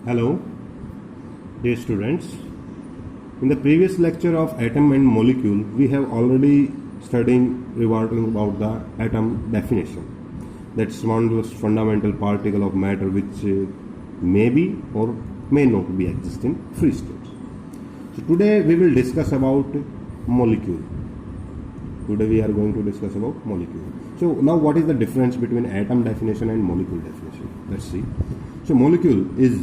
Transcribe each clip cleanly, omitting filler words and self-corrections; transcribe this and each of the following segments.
Hello, dear students. In the previous lecture of atom and molecule, we have already studied revolving about the atom definition. That's one of those fundamental particle of matter which may be or may not be exist in free state. So today we will discuss about molecule. Today we are going to discuss about molecule. So now what is the difference between atom definition and molecule definition? Let's see. So molecule is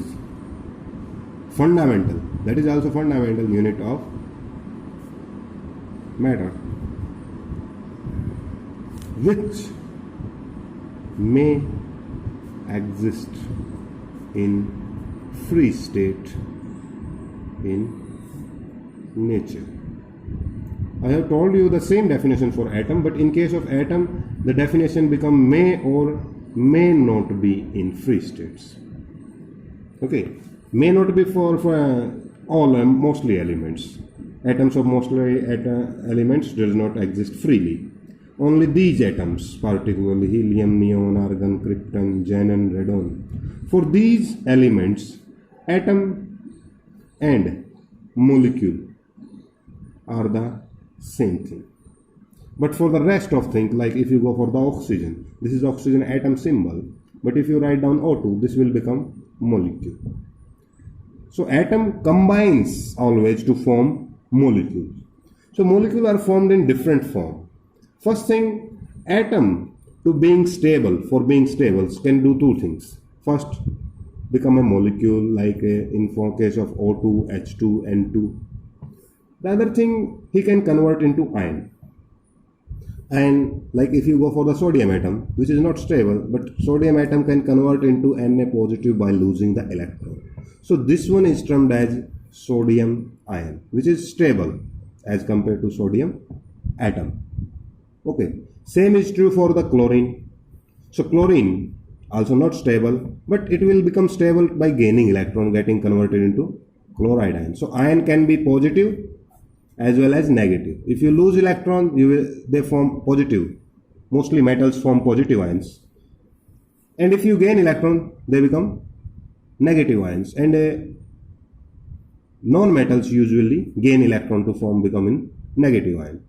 fundamental, that is also fundamental unit of matter which may exist in free state in nature. I have told you the same definition for atom, but in case of atom the definition become may or may not be in free states. Okay, may not be for all mostly elements. Atoms of mostly elements does not exist freely. Only these atoms, particularly helium, neon, argon, krypton, xenon, radon. For these elements, atom and molecule are the same thing. But for the rest of things, like if you go for the oxygen, this is oxygen atom symbol. But if you write down O2, this will become molecule. So atom combines always to form molecules. So molecules are formed in different form. First thing, atom to being stable, for being stable, can do two things. First, become a molecule like in case of O2, H2, N2. The other thing, he can convert into ion. And like if you go for the sodium atom, which is not stable, but sodium atom can convert into Na positive by losing the electron. So this one is termed as sodium ion, which is stable as compared to sodium atom. Okay, same is true for the chlorine. So chlorine also not stable, but it will become stable by gaining electron, getting converted into chloride ion. So ion can be positive as well as negative. If you lose electron, they form positive. Mostly metals form positive ions. And if you gain electron, they become negative ions. And non-metals usually gain electron to form becoming negative ion.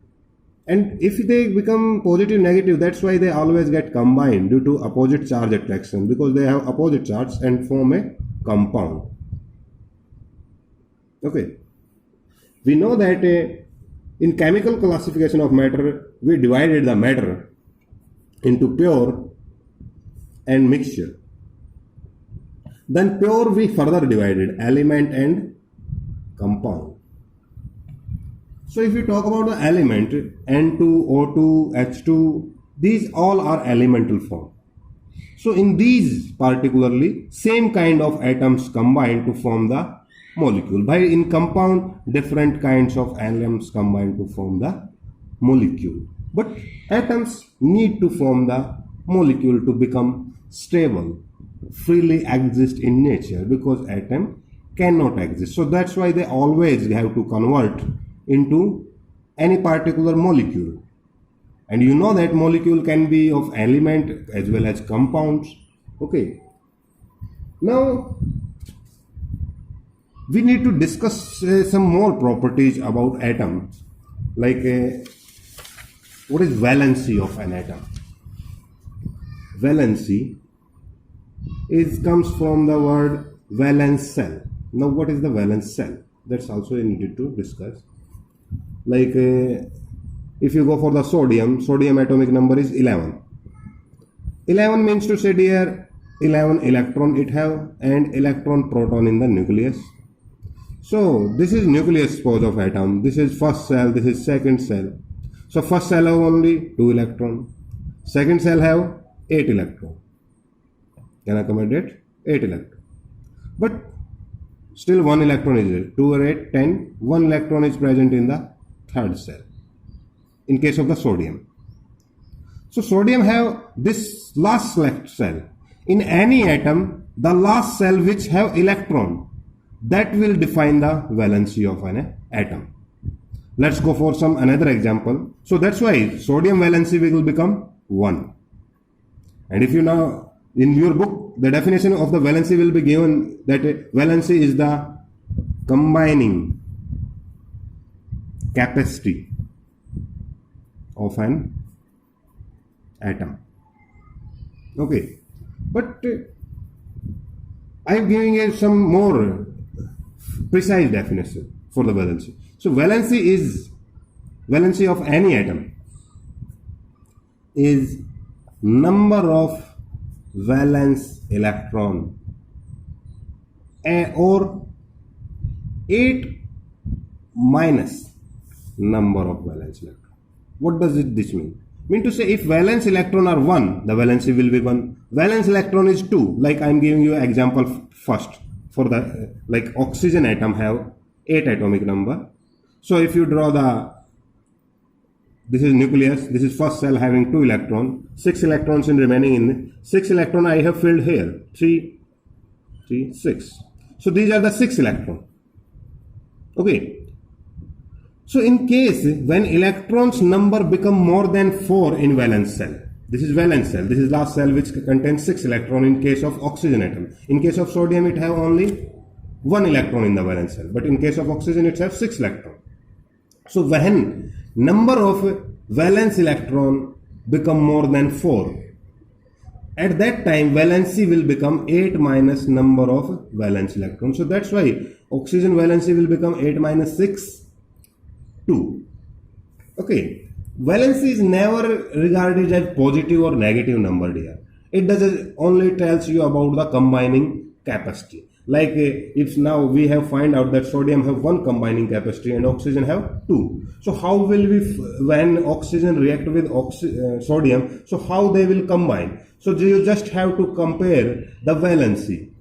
And if they become positive, negative, that's why they always get combined due to opposite charge attraction, because they have opposite charge and form a compound. Okay. We know that in chemical classification of matter, we divided the matter into pure and mixture. Then pure we further divided element and compound. So if we talk about the element N2, O2, H2, these all are elemental form. So in these particularly, same kind of atoms combine to form the molecule. By in compound, different kinds of atoms combine to form the molecule. But atoms need to form the molecule to become stable, freely exist in nature, because atom cannot exist. So that's why they always have to convert into any particular molecule. And you know that molecule can be of element as well as compounds. Okay. Now we need to discuss some more properties about atom, like what is valency of an atom. Valency comes from the word valence cell. Now what is the valence cell? That's also needed to discuss. Like if you go for the sodium atomic number is 11. 11 means to say dear 11 electron it have and electron proton in the nucleus. So this is nucleus suppose of atom. This is first cell, this is second cell. So first cell have only 2 electron. Second cell have 8 electron. Can I accommodate? 8 electron. But still 1 electron is there. 2 or 8, 10. 1 electron is present in the third cell. In case of the sodium. So sodium have this last select cell. In any atom, the last cell which have electron, that will define the valency of an atom. Let's go for some another example. So that's why sodium valency will become 1. And if you now in your book, the definition of the valency will be given that valency is the combining capacity of an atom. Okay, but I am giving you some more precise definition for the valency. So valency of any atom is number of valence electron or 8 minus number of valence electron. What does this mean? Mean to say, if valence electron are 1, the valency will be 1. Valence electron is 2. Like I am giving you an example first. For the like oxygen atom have 8 atomic number. So if you draw this is nucleus, this is first cell having 2 electron, 6 electrons in remaining in 6 electron I have filled here, 3, 6. So these are the 6 electron. Okay. So in case when electrons number become more than 4 in valence cell, this is valence cell, this is last cell which contains 6 electron in case of oxygen atom. In case of sodium it have only 1 electron in the valence cell, but in case of oxygen it have 6 electron. So when number of valence electron become more than 4, at that time valency will become 8 minus number of valence electron. So that's why oxygen valency will become 8 minus 6, 2. Okay. Valency is never regarded as positive or negative number here. It does only tells you about the combining capacity. Like if now we have find out that sodium have 1 combining capacity and oxygen have 2. So how will we, when oxygen react with sodium, so how they will combine? So you just have to compare the valency.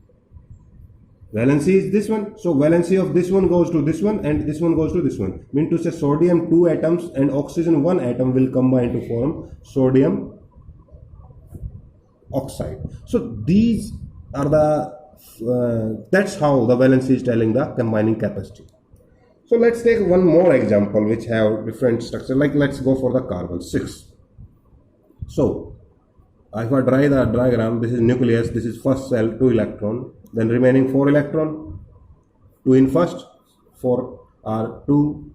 Valency is this one. So valency of this one goes to this one and this one goes to this one. Mean to say sodium 2 atoms and oxygen 1 atom will combine to form sodium oxide. So these are the that's how the valency is telling the combining capacity. So let's take one more example which have different structure. Like let's go for the carbon 6. So if I draw the diagram, this is nucleus, this is first cell, 2 electron, then remaining 4 electron, 2 in first, 4 are 2,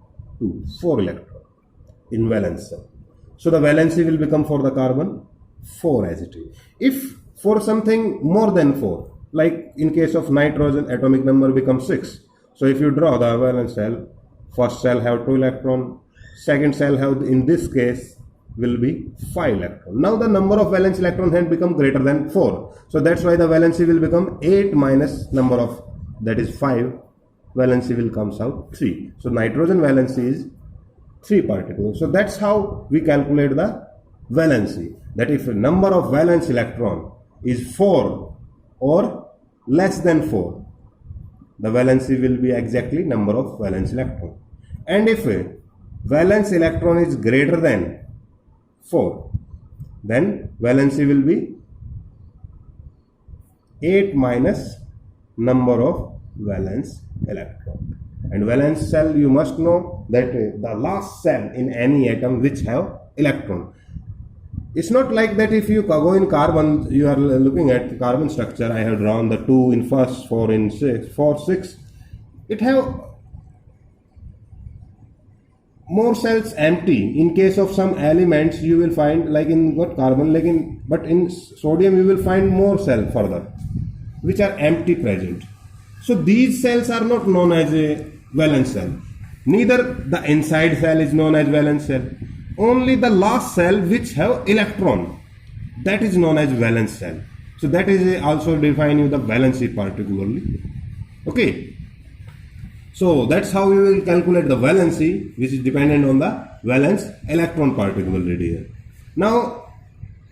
4 electron in valence cell. So the valency will become for the carbon 4 as it is. If for something more than 4, like in case of nitrogen, atomic number becomes 6. So if you draw the valence cell, first cell have 2 electron, second cell have, in this case, will be 5 electron. Now the number of valence electron has become greater than 4. So that's why the valency will become 8 minus number of, that is 5, valency will comes out 3. So nitrogen valency is 3 particles. So that's how we calculate the valency. That if the number of valence electron is 4 or less than 4, the valency will be exactly number of valence electron. And if a valence electron is greater than 4, then valency will be 8 minus number of valence electron. And valence cell, you must know that the last cell in any atom which have electron. It's not like that if you go in carbon, you are looking at the carbon structure. I have drawn the 2 in first, 4 in 6, 4, 6. It have more cells empty. In case of some elements, you will find like in what carbon, like in, but in sodium you will find more cell further, which are empty present. So these cells are not known as a valence cell. Neither the inside cell is known as valence cell. Only the last cell which have electron, that is known as valence cell. So that is also define you the valency particularly. Okay. So that's how we will calculate the valency, which is dependent on the valence electron particularly here. Now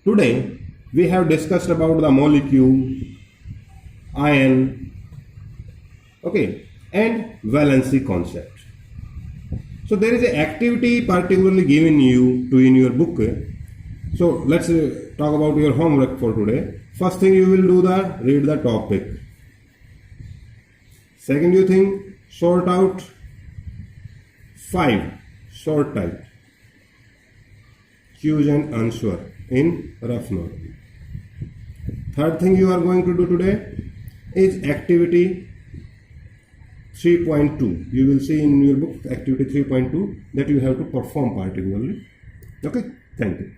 today we have discussed about the molecule, ion, okay, and valency concept. So there is an activity particularly given you to in your book. So let's talk about your homework for today. First thing you will do the read the topic. Second you think sort out 5 short type Q's and answer in rough note. Third thing you are going to do today is activity 3.2. You will see in your book activity 3.2 that you have to perform particularly. Okay, thank you.